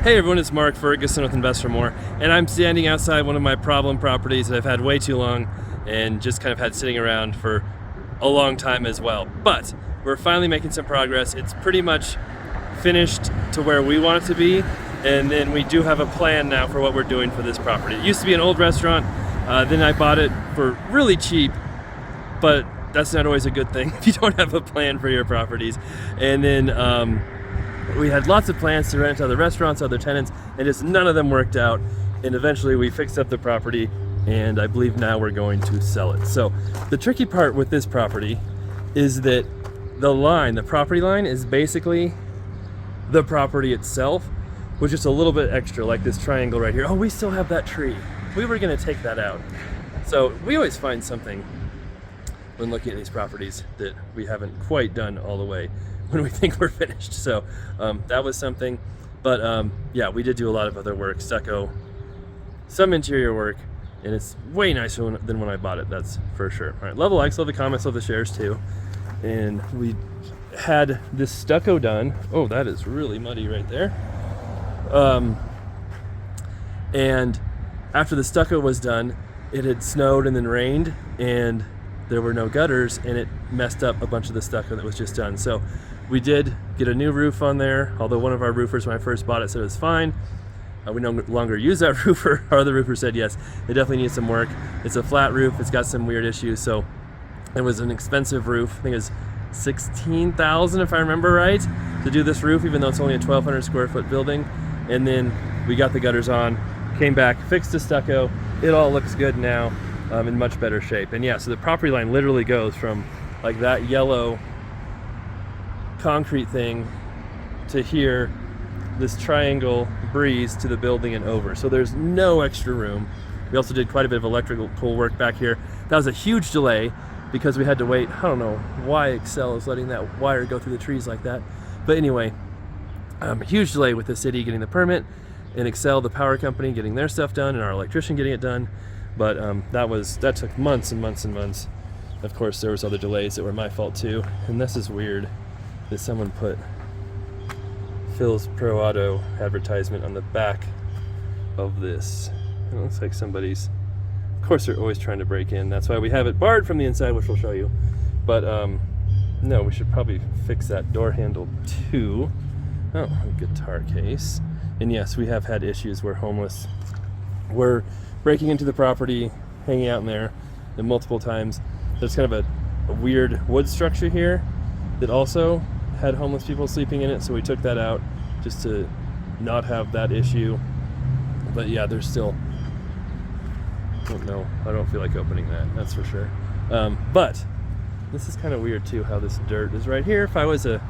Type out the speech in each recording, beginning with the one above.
Hey everyone, it's Mark Ferguson with InvestorMore, and I'm standing outside one of my problem properties that I've had way too long and just kind of had sitting around for a long time as well. But we're finally making some progress. It's pretty much finished to where we want it to be, and then we do have a plan now for what we're doing for this property. It used to be an old restaurant, then I bought it for really cheap, but that's not always a good thing if you don't have a plan for your properties. And then we had lots of plans to rent to other restaurants, other tenants, and just none of them worked out. And eventually we fixed up the property, and I believe now we're going to sell it. So the tricky part with this property is that the property line is basically the property itself, with just a little bit extra, like this triangle right here. Oh, we still have that tree. We were gonna take that out. So we always find something when looking at these properties that we haven't quite done all the way when we think we're finished. So that was something, but yeah, we did do a lot of other work, stucco, some interior work, and it's way nicer than when I bought it, that's for sure. All right, love the likes, love the comments, love the shares too. And we had this stucco done. Oh, that is really muddy right there. And after the stucco was done, it had snowed and then rained, and there were no gutters, and it messed up a bunch of the stucco that was just done. So we did get a new roof on there, although one of our roofers when I first bought it said it was fine. We no longer use that roofer. Our other roofer said yes, it definitely needs some work. It's a flat roof, it's got some weird issues, so it was an expensive roof. I think it was $16,000 if I remember right to do this roof, even though it's only a 1,200 square foot building. And then we got the gutters on, came back, fixed the stucco. It all looks good now, in much better shape. And yeah, so the property line literally goes from like that yellow concrete thing to here, this triangle breeze to the building and over. So there's no extra room. We also did quite a bit of electrical work back here. That was a huge delay because we had to wait. I don't know why Excel is letting that wire go through the trees like that. But anyway, huge delay with the city getting the permit, and Excel, the power company, getting their stuff done, and our electrician getting it done. But that took months and months and months. Of course, there was other delays that were my fault too. And this is weird that someone put Phil's Pro Auto advertisement on the back of this. It looks like somebody's, of course they're always trying to break in. That's why we have it barred from the inside, which we'll show you. But no, we should probably fix that door handle too. Oh, a guitar case. And yes, we have had issues where homeless were breaking into the property, hanging out in there, and multiple times. There's kind of a weird wood structure here that also had homeless people sleeping in it, so we took that out just to not have that issue. But yeah, there's still, I don't feel like opening that's for sure. But this is kind of weird too, how this dirt is right here. If I was a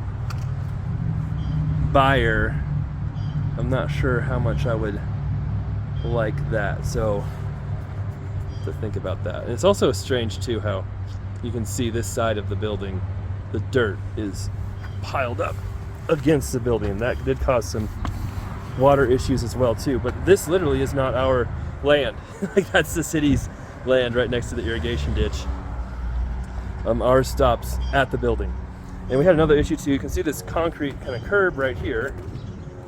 buyer, I'm not sure how much I would like that, so to think about that. And it's also strange too how you can see this side of the building, the dirt is piled up against the building. That did cause some water issues as well too, but this literally is not our land. Like, that's the city's land right next to the irrigation ditch. Ours stops at the building. And we had another issue too. You can see this concrete kind of curb right here,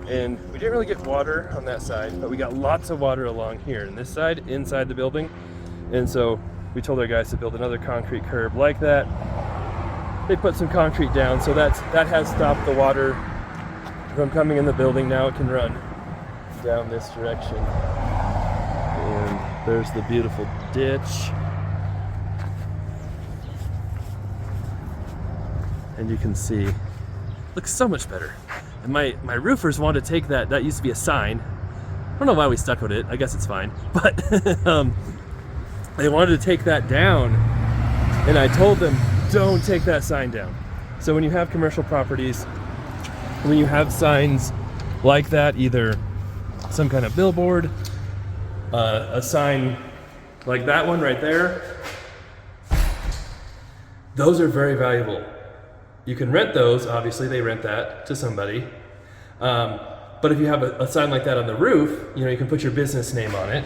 and we didn't really get water on that side, but we got lots of water along here and this side inside the building. And so we told our guys to build another concrete curb like that. They put some concrete down, so that has stopped the water from coming in the building. Now it can run down this direction. And there's the beautiful ditch. And you can see, looks so much better. And my roofers wanted to take that used to be a sign. I don't know why we stuccoed it, I guess it's fine. But they wanted to take that down, and I told them, don't take that sign down. So when you have commercial properties, when you have signs like that, either some kind of billboard, a sign like that one right there, those are very valuable. You can rent those, obviously they rent that to somebody. But if you have a sign like that on the roof, you can put your business name on it.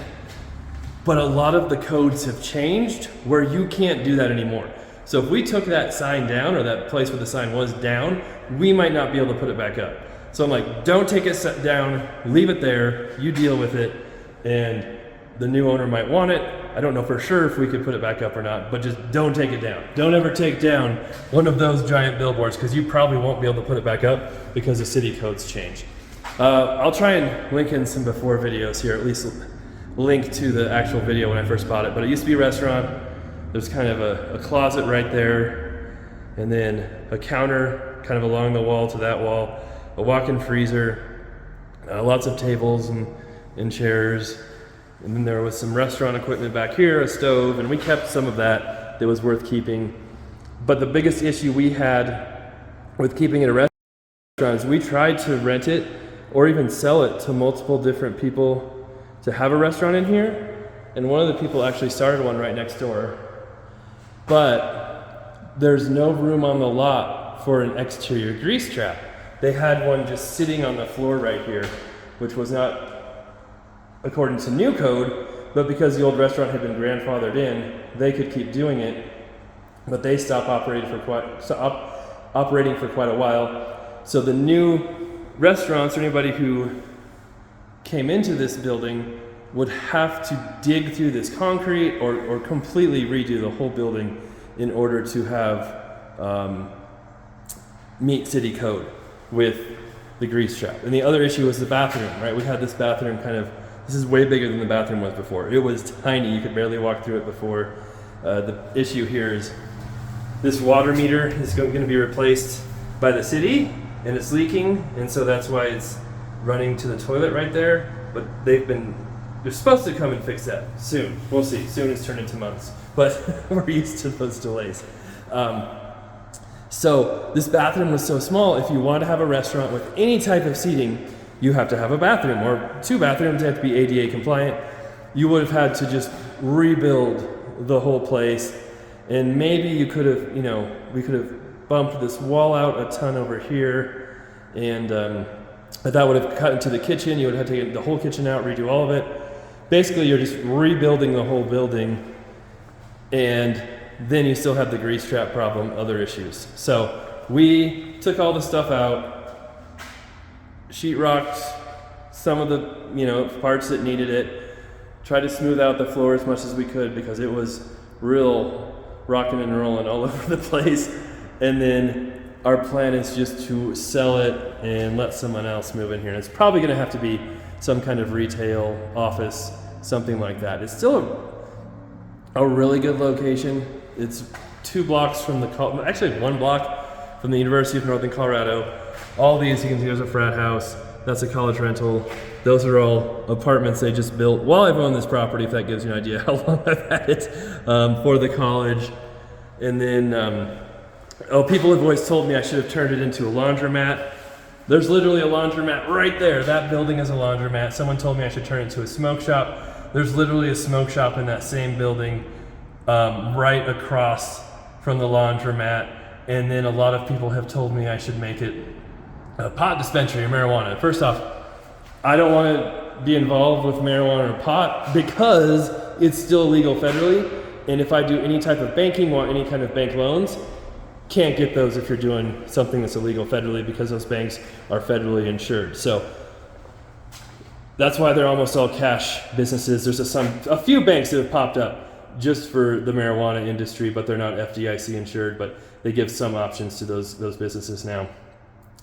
But a lot of the codes have changed where you can't do that anymore. So if we took that sign down, or that place where the sign was down, we might not be able to put it back up. So I'm like, don't take it down, leave it there, you deal with it, and the new owner might want it. I don't know for sure if we could put it back up or not, but just don't take it down. Don't ever take down one of those giant billboards, because you probably won't be able to put it back up because the city codes change. I'll try and link in some before videos here, at least link to the actual video when I first bought it. But it used to be a restaurant. There's kind of a closet right there, and then a counter kind of along the wall to that wall, a walk-in freezer, lots of tables and chairs, and then there was some restaurant equipment back here, a stove, and we kept some of that was worth keeping. But the biggest issue we had with keeping it a restaurant is we tried to rent it or even sell it to multiple different people to have a restaurant in here, and one of the people actually started one right next door, but there's no room on the lot for an exterior grease trap. They had one just sitting on the floor right here, which was not according to new code, but because the old restaurant had been grandfathered in, they could keep doing it, but they stopped operating for quite a while. So the new restaurants, or anybody who came into this building, would have to dig through this concrete or completely redo the whole building in order to have meet city code with the grease trap. And the other issue was the bathroom, right? We had this bathroom this is way bigger than the bathroom was before. It was tiny, you could barely walk through it before. The issue here is this water meter is going to be replaced by the city, and it's leaking, and so that's why it's running to the toilet right there. But they're supposed to come and fix that soon. We'll see. Soon has turned into months, but we're used to those delays. So this bathroom was so small. If you want to have a restaurant with any type of seating, you have to have a bathroom, or 2 bathrooms. They have to be ADA compliant. You would have had to just rebuild the whole place, and maybe you could have, we could have bumped this wall out a ton over here, and that would have cut into the kitchen. You would have to take the whole kitchen out, redo all of it. Basically, you're just rebuilding the whole building, and then you still have the grease trap problem, other issues. So we took all the stuff out, sheetrocked some of the parts that needed it, tried to smooth out the floor as much as we could because it was real rocking and rolling all over the place. And then our plan is just to sell it and let someone else move in here. And it's probably going to have to be some kind of retail office, something like that. It's still a really good location. It's 2 blocks from actually 1 block from the University of Northern Colorado. All these you can see, there's a frat house. That's a college rental. Those are all apartments they just built while I've owned this property, if that gives you an idea how long I've had it, for the college. And then, people have always told me I should have turned it into a laundromat. There's literally a laundromat right there. That building is a laundromat. Someone told me I should turn it into a smoke shop. There's literally a smoke shop in that same building, right across from the laundromat. And then a lot of people have told me I should make it a pot dispensary or marijuana. First off, I don't want to be involved with marijuana or pot because it's still illegal federally. And if I do any type of banking, want any kind of bank loans, can't get those if you're doing something that's illegal federally because those banks are federally insured. So that's why they're almost all cash businesses. There's a few banks that have popped up just for the marijuana industry, but they're not FDIC insured, but they give some options to those businesses now.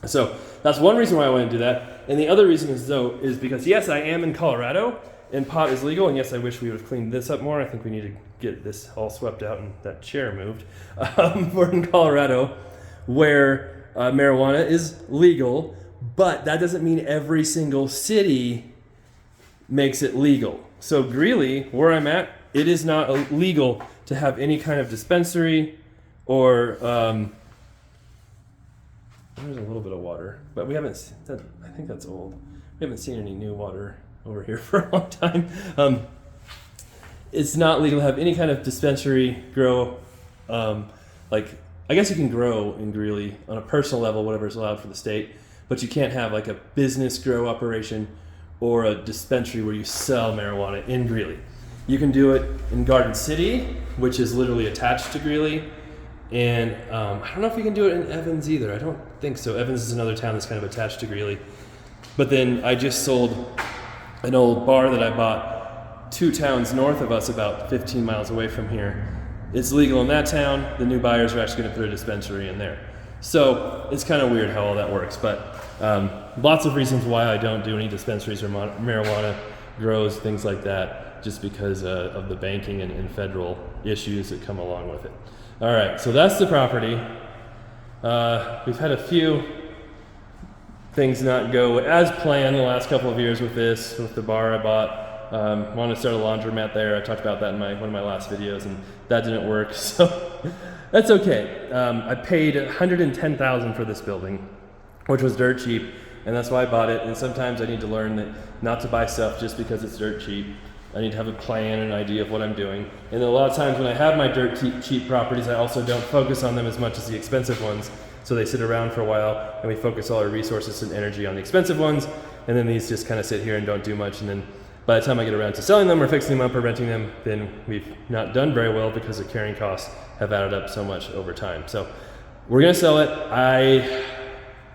So that's one reason why I want to do that. And the other reason is because yes, I am in Colorado and pot is legal, and yes, I wish we would have cleaned this up more. I think we need to get this all swept out and that chair moved. We're in Colorado where marijuana is legal, but that doesn't mean every single city makes it legal. So Greeley, where I'm at, it is not legal to have any kind of dispensary or there's a little bit of water, but we haven't, I think that's old. We haven't seen any new water over here for a long time. It's not legal to have any kind of dispensary grow. I guess you can grow in Greeley on a personal level, whatever is allowed for the state, but you can't have like a business grow operation or a dispensary where you sell marijuana in Greeley. You can do it in Garden City, which is literally attached to Greeley. And I don't know if you can do it in Evans either. I think so. Evans is another town that's kind of attached to Greeley. But then I just sold an old bar that I bought 2 towns north of us, about 15 miles away from here. It's legal in that town. The new buyers are actually going to put a dispensary in there. So it's kind of weird how all that works, but lots of reasons why I don't do any dispensaries or marijuana grows, things like that, just because of the banking and federal issues that come along with it. All right, so that's the property. We've had a few things not go as planned the last couple of years with this, with the bar I bought. Wanted to start a laundromat there. I talked about that in one of my last videos, and that didn't work, so that's okay. I paid $110,000 for this building, which was dirt cheap, and that's why I bought it. And sometimes I need to learn that not to buy stuff just because it's dirt cheap. I need to have a plan and an idea of what I'm doing. And a lot of times when I have my dirt cheap properties, I also don't focus on them as much as the expensive ones. So they sit around for a while, and we focus all our resources and energy on the expensive ones, and then these just kind of sit here and don't do much. And then by the time I get around to selling them or fixing them up or renting them, then we've not done very well because the carrying costs have added up so much over time. So we're gonna sell it.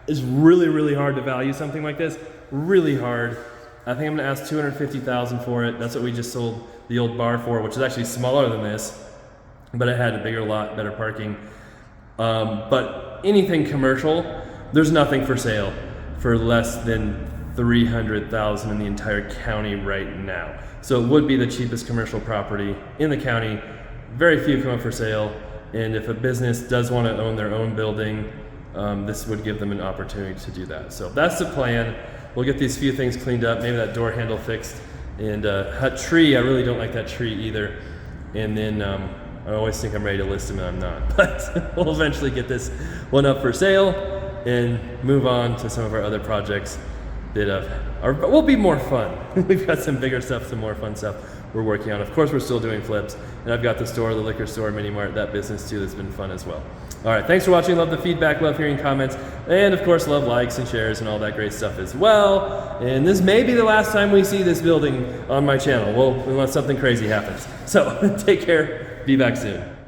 It's really, really hard to value something like this, really hard. I think I'm gonna ask $250,000 for it. That's what we just sold the old bar for, which is actually smaller than this, but it had a bigger lot, better parking. But anything commercial, there's nothing for sale for less than $300,000 in the entire county right now. So it would be the cheapest commercial property in the county. Very few come up for sale, and if a business does want to own their own building, this would give them an opportunity to do that. So that's the plan. We'll get these few things cleaned up, maybe that door handle fixed, and that tree, I really don't like that tree either. And then I always think I'm ready to list them, and I'm not. But we'll eventually get this one up for sale and move on to some of our other projects that will be more fun. We've got some bigger stuff, some more fun stuff we're working on. Of course, we're still doing flips, and I've got the store, the liquor store, Mini Mart, that business too, that's been fun as well. All right, thanks for watching. Love the feedback, love hearing comments, and of course, love likes and shares and all that great stuff as well. And this may be the last time we see this building on my channel, well, unless something crazy happens. So take care, be back soon.